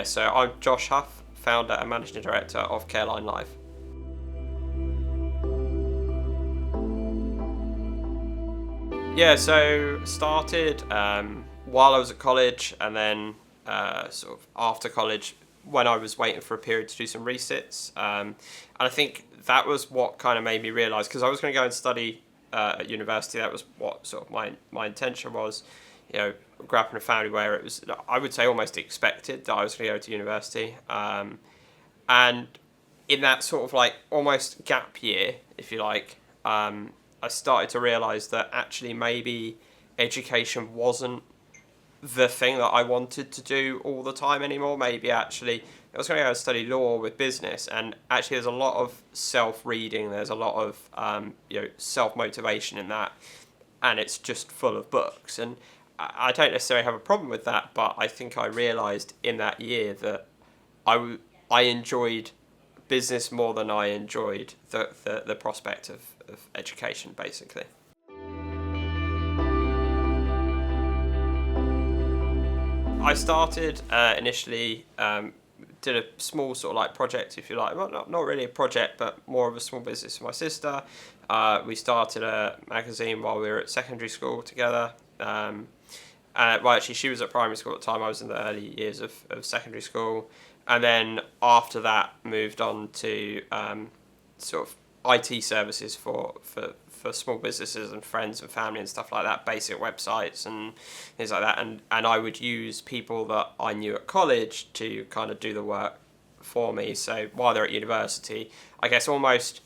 So I'm Josh Hough, founder and managing director of CareLineLive. So started while I was at college, and then sort of after college when I was waiting for a period to do some resits. And I think that was what kind of made me realise, because I was going to go and study at university. That was what sort of my intention was. Grew up in a family where it was, I would say, almost expected that I was going to go to university. And in that sort of like almost gap year, if you like, I started to realise that actually maybe education wasn't the thing that I wanted to do all the time anymore. Maybe actually I was going to go and study law with business, and actually there's a lot of self-reading, there's a lot of self-motivation in that, and it's just full of books. And I don't necessarily have a problem with that, but I think I realised in that year that I enjoyed business more than I enjoyed the prospect of education, basically. I started initially, did a small sort of like project, if you like. Well, not really a project, but more of a small business with my sister. We started a magazine while we were at secondary school together. Actually, she was at primary school at the time. I was in the early years of secondary school. And then after that, moved on to sort of IT services for small businesses and friends and family and stuff like that, basic websites and things like that. And I would use people that I knew at college to kind of do the work for me. So while they're at university, I guess almost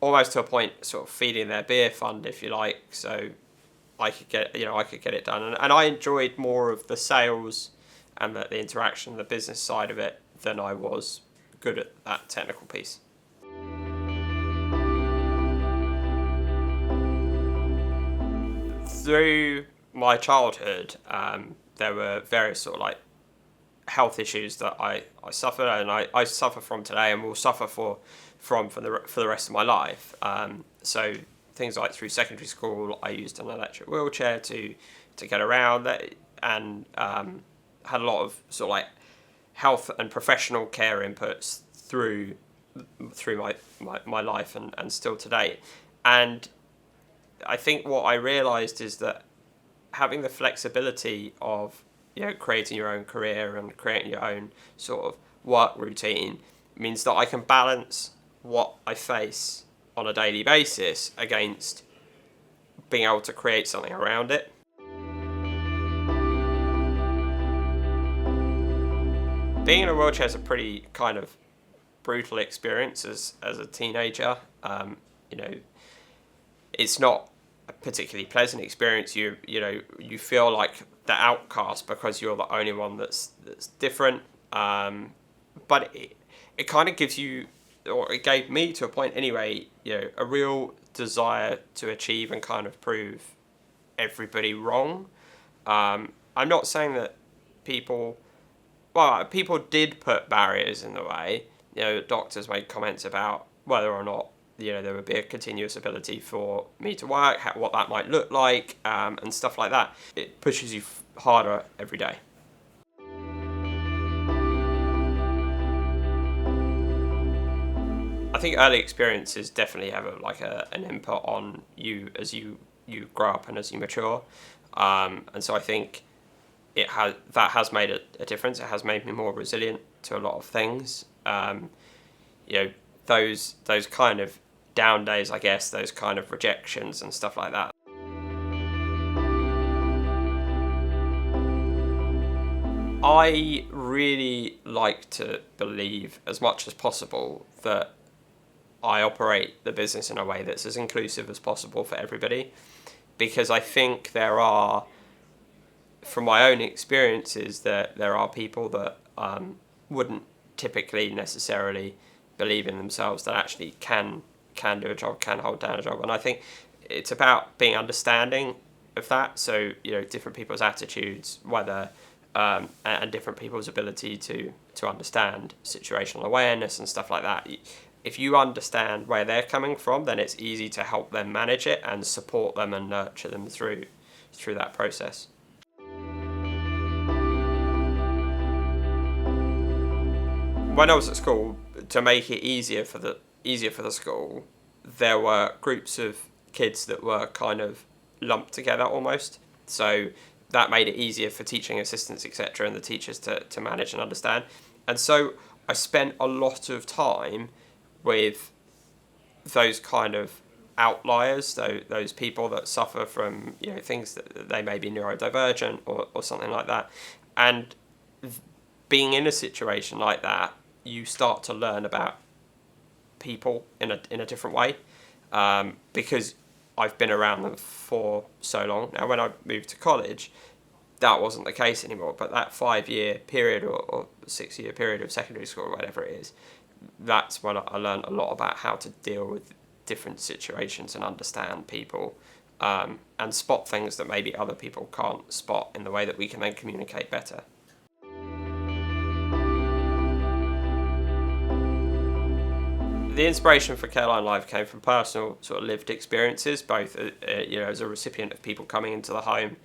to a point, sort of feeding their beer fund, if you like. So I could get it done. And I enjoyed more of the sales and the interaction, the business side of it, than I was good at that technical piece. Through my childhood, there were various sort of like health issues that I suffered, and I suffer from today, and will suffer for the rest of my life. So things like through secondary school, I used an electric wheelchair to get around, and had a lot of sort of like health and professional care inputs through my life and still today. And I think what I realised is that having the flexibility of creating your own career and creating your own sort of work routine means that I can balance what I face on a daily basis against being able to create something around it. Being in a wheelchair is a pretty kind of brutal experience as a teenager. It's not a particularly pleasant experience. You feel like the outcast because you're the only one that's different. But it kind of gives you, or it gave me to a point anyway, a real desire to achieve and kind of prove everybody wrong. I'm not saying that people did put barriers in the way. Doctors made comments about whether or not there would be a continuous ability for me to work, what that might look like, and stuff like that. It pushes you harder every day. I think early experiences definitely have an input on you as you grow up and as you mature, and so I think that has made a difference. It has made me more resilient to a lot of things. Those kind of down days, I guess, those kind of rejections and stuff like that. I really like to believe as much as possible that I operate the business in a way that's as inclusive as possible for everybody, because I think there are, from my own experiences, that there are people that wouldn't typically necessarily believe in themselves that actually can do a job, can hold down a job. And I think it's about being understanding of that. So, different people's attitudes, whether and different people's ability to understand situational awareness and stuff like that. If you understand where they're coming from, then it's easy to help them manage it and support them and nurture them through that process. When I was at school, to make it easier for the school, there were groups of kids that were kind of lumped together almost. So that made it easier for teaching assistants, etc., and the teachers to manage and understand. And so I spent a lot of time with those kind of outliers, those people that suffer from things that they may be neurodivergent or something like that. And being in a situation like that, you start to learn about people in a different way, because I've been around them for so long. Now, when I moved to college, that wasn't the case anymore. But that 5-year period or 6-year period of secondary school, or whatever it is, that's when I learned a lot about how to deal with different situations and understand people, and spot things that maybe other people can't spot in the way that we can then communicate better. The inspiration for CareLine Live came from personal sort of lived experiences, both as a recipient of people coming into the home,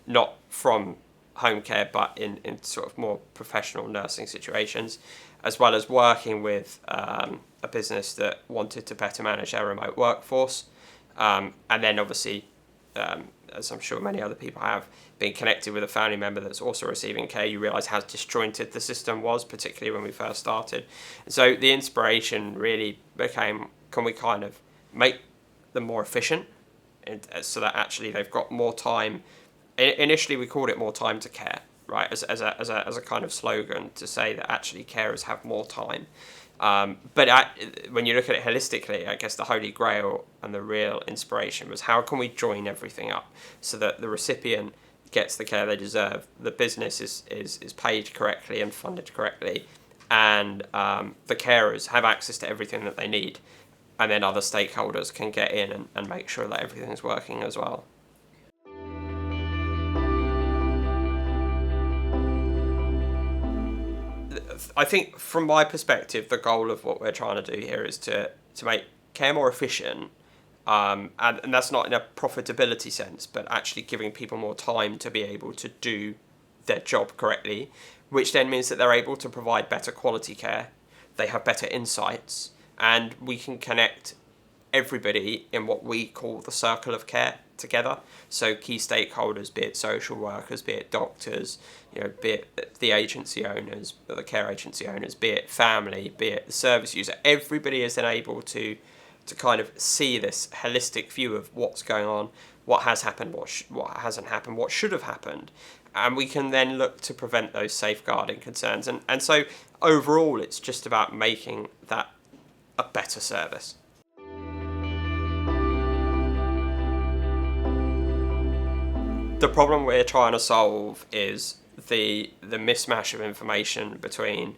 not from home care, but in sort of more professional nursing situations, as well as working with a business that wanted to better manage their remote workforce. And then obviously, as I'm sure many other people have, being connected with a family member that's also receiving care, you realise how disjointed the system was, particularly when we first started. And so the inspiration really became, can we kind of make them more efficient, so that actually they've got more time. Initially we called it more time to care, right, as a kind of slogan to say that actually carers have more time. But when you look at it holistically, I guess the holy grail and the real inspiration was, how can we join everything up so that the recipient gets the care they deserve, the business is paid correctly and funded correctly, and the carers have access to everything that they need, and then other stakeholders can get in and make sure that everything's working as well. I think from my perspective, the goal of what we're trying to do here is to make care more efficient, and that's not in a profitability sense, but actually giving people more time to be able to do their job correctly, which then means that they're able to provide better quality care, they have better insights, and we can connect everybody in what we call the circle of care together. So key stakeholders, be it social workers, be it doctors, be it the agency owners, the care agency owners, be it family, be it the service user, everybody is then able to kind of see this holistic view of what's going on, what has happened, what hasn't happened, what should have happened. And we can then look to prevent those safeguarding concerns. And so overall, it's just about making that a better service. The problem we're trying to solve is the mismatch of information between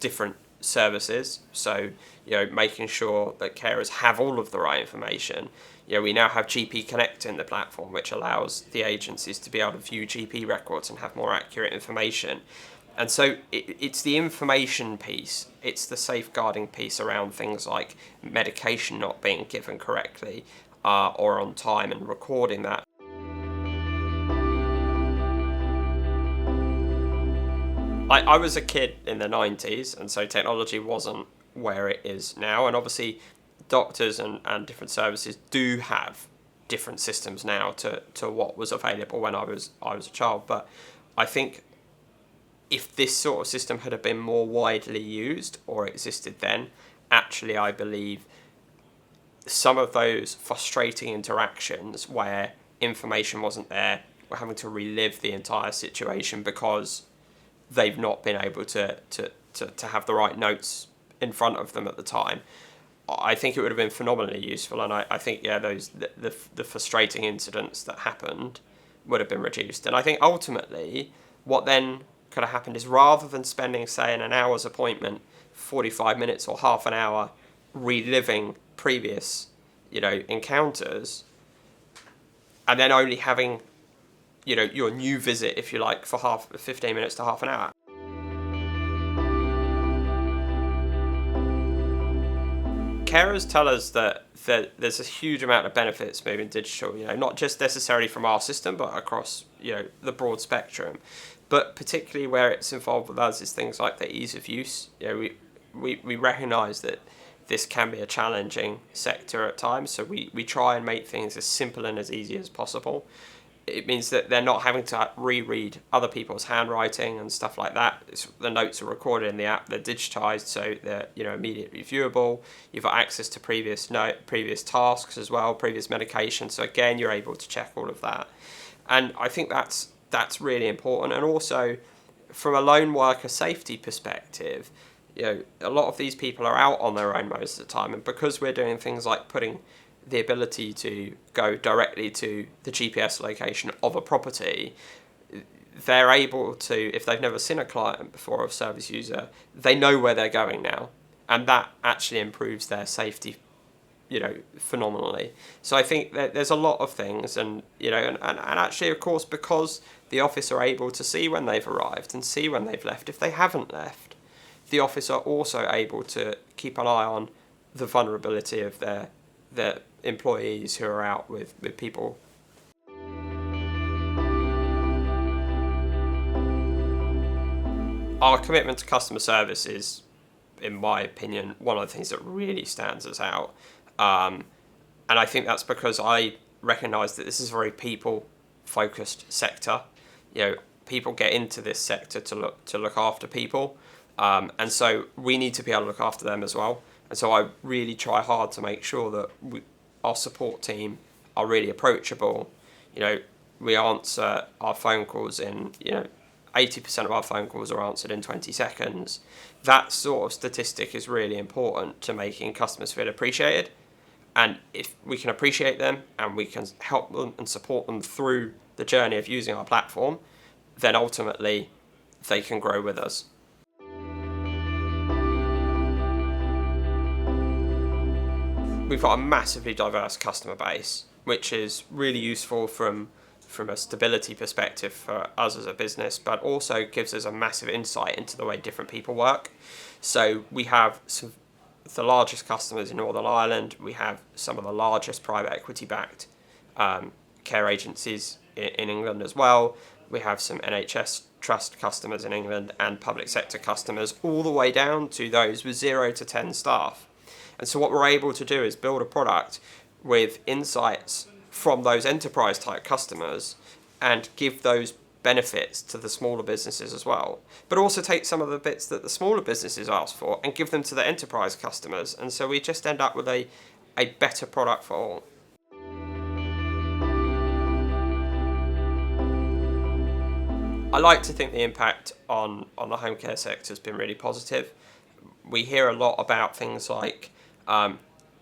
different services. So, making sure that carers have all of the right information. We now have GP Connect in the platform, which allows the agencies to be able to view GP records and have more accurate information. And so it's the information piece, it's the safeguarding piece around things like medication not being given correctly or on time, and recording that. I was a kid in the 90s, and so technology wasn't where it is now. And obviously, doctors and different services do have different systems now to what was available when I was a child. But I think if this sort of system had been more widely used or existed then, actually I believe some of those frustrating interactions where information wasn't there, we're having to relive the entire situation because they've not been able to have the right notes in front of them at the time. I think it would have been phenomenally useful, and I think the frustrating incidents that happened would have been reduced. And I think ultimately what then could have happened is, rather than spending, say, in an hour's appointment 45 minutes or half an hour reliving previous encounters, and then only having your new visit, if you like, for 15 minutes to half an hour. carers tell us that there's a huge amount of benefits moving digital, not just necessarily from our system, but across, the broad spectrum. But particularly where it's involved with us is things like the ease of use. We recognise that this can be a challenging sector at times, so we try and make things as simple and as easy as possible. It means that they're not having to reread other people's handwriting and stuff like that. The notes are recorded in the app, they're digitized, so they're immediately viewable. You've got access to previous tasks as well, previous medication. So again, you're able to check all of that, and I think that's really important. And also, from a lone worker safety perspective, a lot of these people are out on their own most of the time, and because we're doing things like putting the ability to go directly to the GPS location of a property, they're able to, if they've never seen a client before or a service user, they know where they're going now, and that actually improves their safety, phenomenally. So I think that there's a lot of things, and actually, of course, because the office are able to see when they've arrived and see when they've left, if they haven't left, the office are also able to keep an eye on the vulnerability of their employees who are out with people. Our commitment to customer service is, in my opinion, one of the things that really stands us out. And I think that's because I recognise that this is a very people-focused sector. People get into this sector to look after people, and so we need to be able to look after them as well. And so I really try hard to make sure that our support team are really approachable. We answer our phone calls in, 80% of our phone calls are answered in 20 seconds. That sort of statistic is really important to making customers feel appreciated. And if we can appreciate them and we can help them and support them through the journey of using our platform, then ultimately they can grow with us. We've got a massively diverse customer base, which is really useful from a stability perspective for us as a business, but also gives us a massive insight into the way different people work. So we have some of the largest customers in Northern Ireland. We have some of the largest private equity-backed care agencies in England as well. We have some NHS trust customers in England and public sector customers, all the way down to those with 0 to 10 staff. And so what we're able to do is build a product with insights from those enterprise type customers and give those benefits to the smaller businesses as well, but also take some of the bits that the smaller businesses ask for and give them to the enterprise customers. And so we just end up with a better product for all. I like to think the impact on the home care sector has been really positive. We hear a lot about things like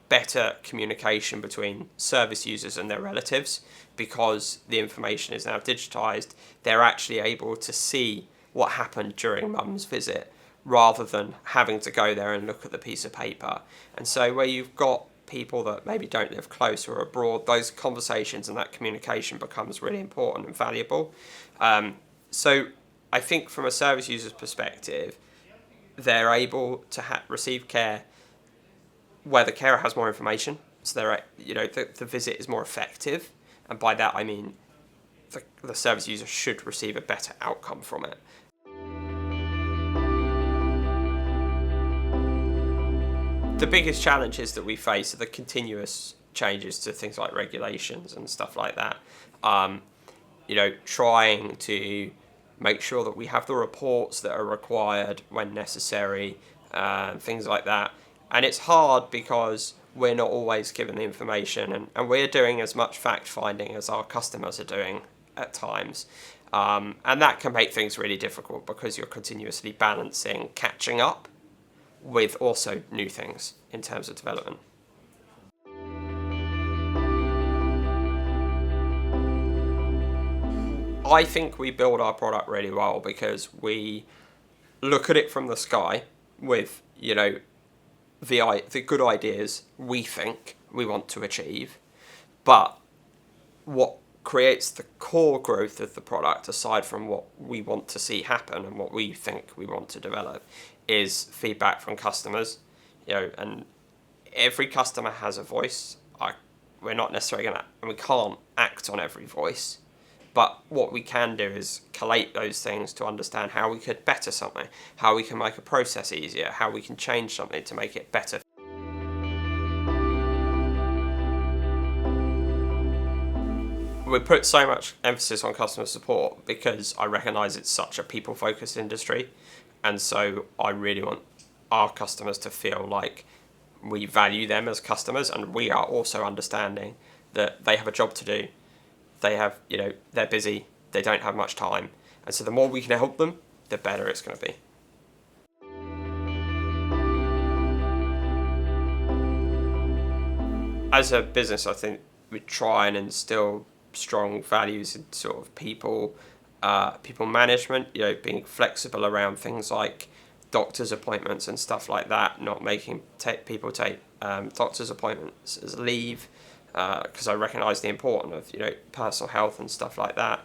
better communication between service users and their relatives. Because the information is now digitised, they're actually able to see what happened during mum's visit rather than having to go there and look at the piece of paper. And so where you've got people that maybe don't live close or abroad, those conversations and that communication becomes really important and valuable. So I think from a service user's perspective, they're able to receive care where the carer has more information, so they're, the visit is more effective, and by that I mean the service user should receive a better outcome from it. The biggest challenges that we face are the continuous changes to things like regulations and stuff like that. Trying to make sure that we have the reports that are required when necessary, things like that. And it's hard because we're not always given the information, and we're doing as much fact-finding as our customers are doing at times. And that can make things really difficult because you're continuously balancing catching up with also new things in terms of development. I think we build our product really well because we look at it from the sky with, the good ideas we think we want to achieve, but what creates the core growth of the product, aside from what we want to see happen and what we think we want to develop, is feedback from customers. And every customer has a voice. We're not necessarily going to, and we can't act on every voice, but what we can do is collate those things to understand how we could better something, how we can make a process easier, how we can change something to make it better. We put so much emphasis on customer support because I recognise it's such a people-focused industry, and so I really want our customers to feel like we value them as customers, and we are also understanding that they have a job to do. They have, they're busy, they don't have much time, and so the more we can help them, the better it's going to be. As a business, I think we try and instill strong values in sort of people management, being flexible around things like doctor's appointments and stuff like that, not making people take doctor's appointments as leave, because I recognise the importance of personal health and stuff like that.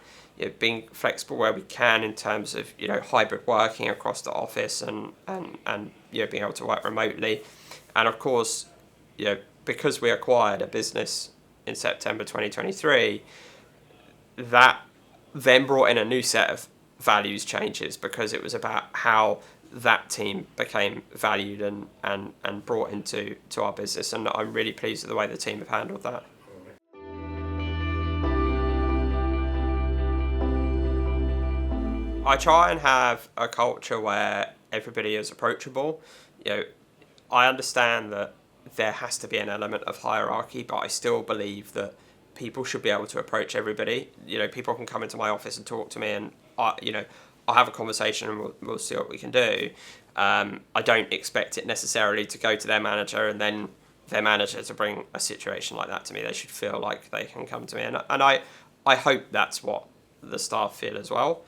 Being flexible where we can in terms of hybrid working across the office and being able to work remotely, and of course because we acquired a business in September 2023, that then brought in a new set of values changes, because it was about how that team became valued and brought into our business, and I'm really pleased with the way the team have handled that. I try and have a culture where everybody is approachable. I understand that there has to be an element of hierarchy, but I still believe that people should be able to approach everybody. People can come into my office and talk to me, and I'll have a conversation and we'll see what we can do. I don't expect it necessarily to go to their manager and then their manager to bring a situation like that to me. They should feel like they can come to me, and I hope that's what the staff feel as well.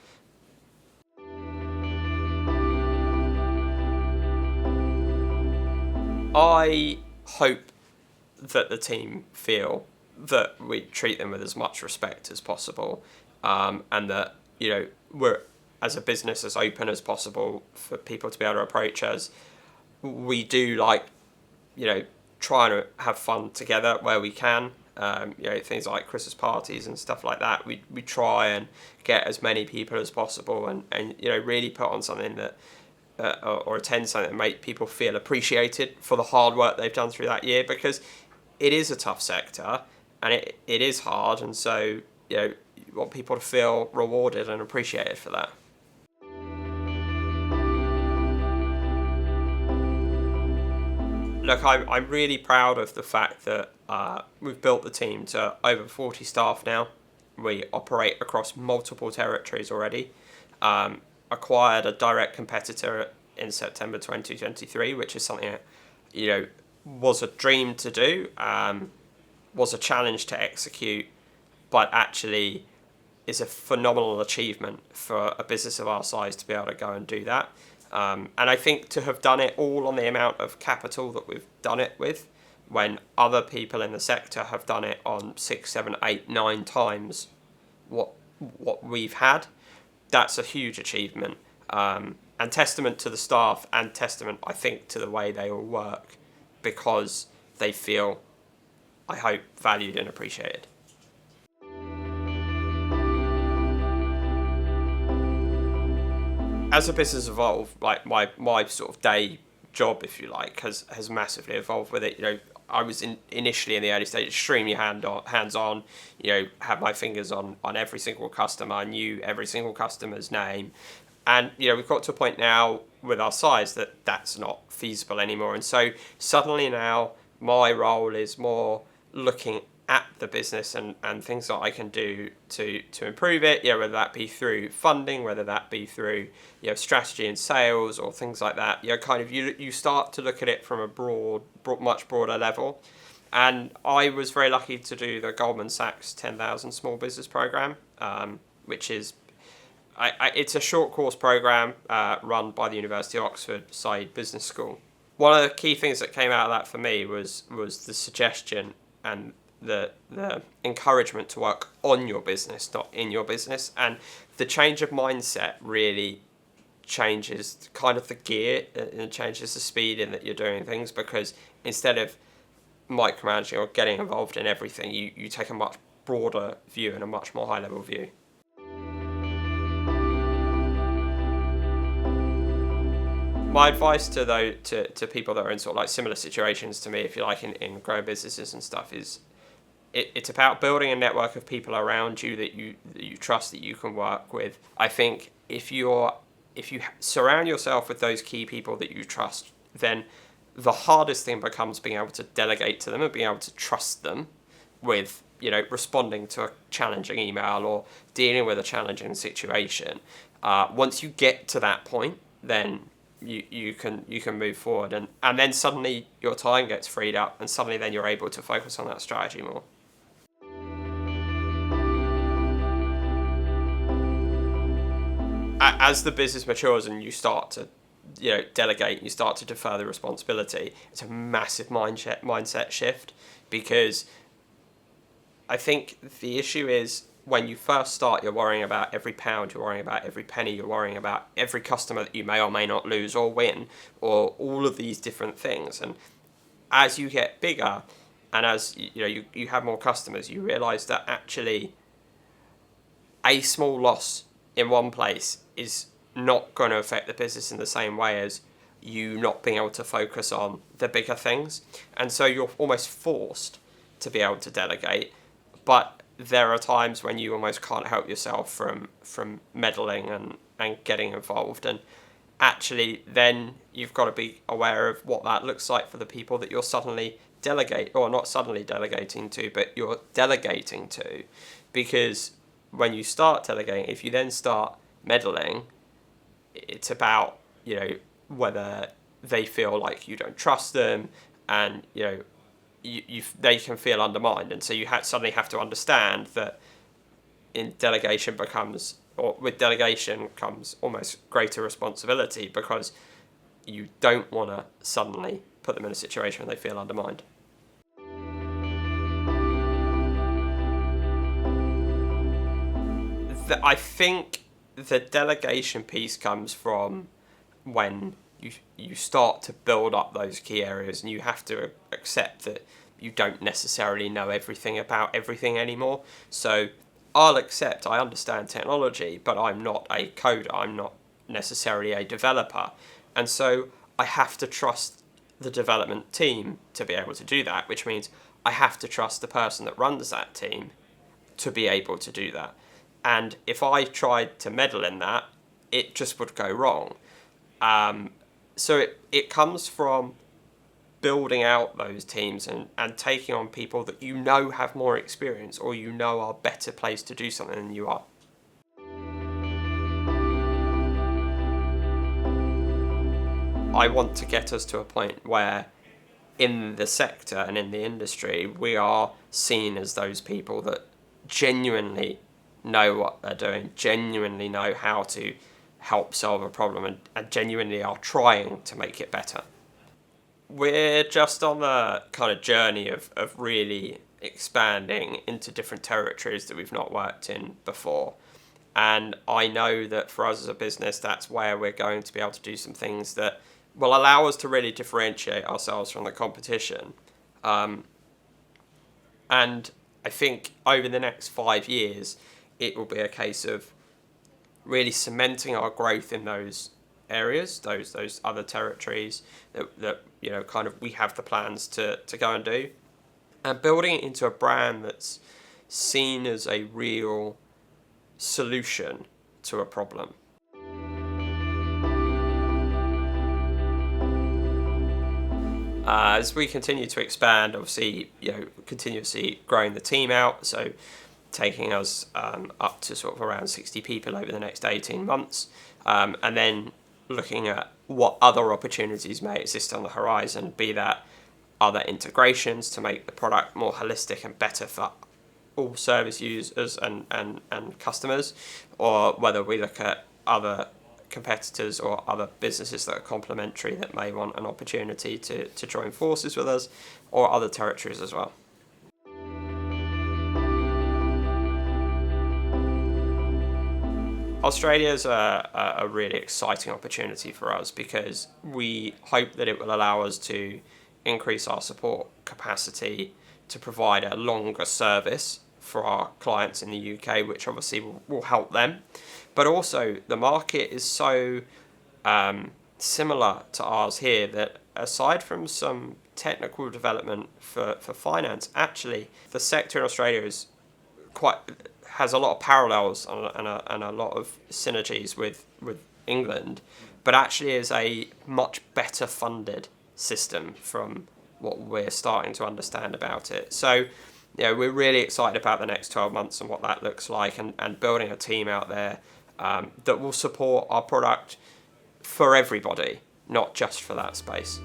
I hope that the team feel that we treat them with as much respect as possible, and that we're, as a business, as open as possible for people to be able to approach us. We do like trying to have fun together where we can. Things like Christmas parties and stuff like that. We try and get as many people as possible, and really put on something that or attend something that make people feel appreciated for the hard work they've done through that year, because it is a tough sector and it is hard, and so you want people to feel rewarded and appreciated for that. Look, I'm really proud of the fact that we've built the team to over 40 staff now. We operate across multiple territories already. Acquired a direct competitor in September 2023, which is something that was a dream to do, was a challenge to execute, but actually is a phenomenal achievement for a business of our size to be able to go and do that. And I think to have done it all on the amount of capital that we've done it with, when other people in the sector have done it on 6, 7, 8, 9 times what we've had, that's a huge achievement, and testament to the staff, and testament, I think, to the way they all work, because they feel, I hope, valued and appreciated. As the business evolved, like my sort of day job, if you like, has massively evolved with it. I was initially in the early stage extremely hands-on, had my fingers on every single customer. I knew every single customer's name. And, we've got to a point now with our size that that's not feasible anymore. And so suddenly now my role is more looking at the business and things that I can do to improve it, whether that be through funding, whether that be through, strategy and sales or things like that. You start to look at it from a much broader level. And I was very lucky to do the Goldman Sachs 10,000 Small Business Program, which is, it's a short course program run by the University of Oxford Said Business School. One of the key things that came out of that for me was the suggestion and the encouragement to work on your business, not in your business. And the change of mindset really changes kind of the gear and changes the speed in that you're doing things, because instead of micromanaging or getting involved in everything. You take a much broader view and a much more high level view. My advice to people that are in sort of like similar situations to me, if you like, in growing businesses and stuff, is it's about building a network of people around you that you trust, that you can work with. I think if you surround yourself with those key people that you trust, then the hardest thing becomes being able to delegate to them and being able to trust them with, responding to a challenging email or dealing with a challenging situation. Once you get to that point, then you can move forward, and then suddenly your time gets freed up, and suddenly then you're able to focus on that strategy more. As the business matures and you start to delegate, you start to defer the responsibility, it's a massive mindset shift, because I think the issue is when you first start, you're worrying about every pound, you're worrying about every penny, you're worrying about every customer that you may or may not lose or win, or all of these different things. And as you get bigger, and as you have more customers, you realise that actually a small loss in one place is not going to affect the business in the same way as you not being able to focus on the bigger things. And so you're almost forced to be able to delegate, but there are times when you almost can't help yourself from meddling and getting involved. And actually then you've got to be aware of what that looks like for the people that you're suddenly not suddenly delegating to, but you're delegating to. Because when you start delegating, if you then start meddling, it's about, whether they feel like you don't trust them, and, they can feel undermined. And so you suddenly have to understand that with delegation comes almost greater responsibility, because you don't want to suddenly put them in a situation where they feel undermined. I think the delegation piece comes from when you start to build up those key areas, and you have to accept that you don't necessarily know everything about everything anymore. So I understand technology, but I'm not a coder, I'm not necessarily a developer. And so I have to trust the development team to be able to do that, which means I have to trust the person that runs that team to be able to do that. And if I tried to meddle in that, it just would go wrong. So it comes from building out those teams and taking on people that have more experience, or are better placed to do something than you are. I want to get us to a point where in the sector and in the industry, we are seen as those people that genuinely know what they're doing, genuinely know how to help solve a problem, and genuinely are trying to make it better. We're just on the kind of journey of really expanding into different territories that we've not worked in before. And I know that for us as a business, that's where we're going to be able to do some things that will allow us to really differentiate ourselves from the competition. And I think over the next 5 years, it will be a case of really cementing our growth in those areas, those other territories that kind of we have the plans to go and do, and building it into a brand that's seen as a real solution to a problem. As we continue to expand, obviously, continuously growing the team out, so taking us up to sort of around 60 people over the next 18 months, and then looking at what other opportunities may exist on the horizon, be that other integrations to make the product more holistic and better for all service users and customers, or whether we look at other competitors or other businesses that are complementary that may want an opportunity to join forces with us, or other territories as well. Australia is a really exciting opportunity for us, because we hope that it will allow us to increase our support capacity to provide a longer service for our clients in the UK, which obviously will help them. But also the market is so similar to ours here that aside from some technical development for finance, actually the sector in Australia is quite has a lot of parallels and a lot of synergies with England, but actually is a much better funded system from what we're starting to understand about it. So, we're really excited about the next 12 months and what that looks like, and building a team out there that will support our product for everybody, not just for that space.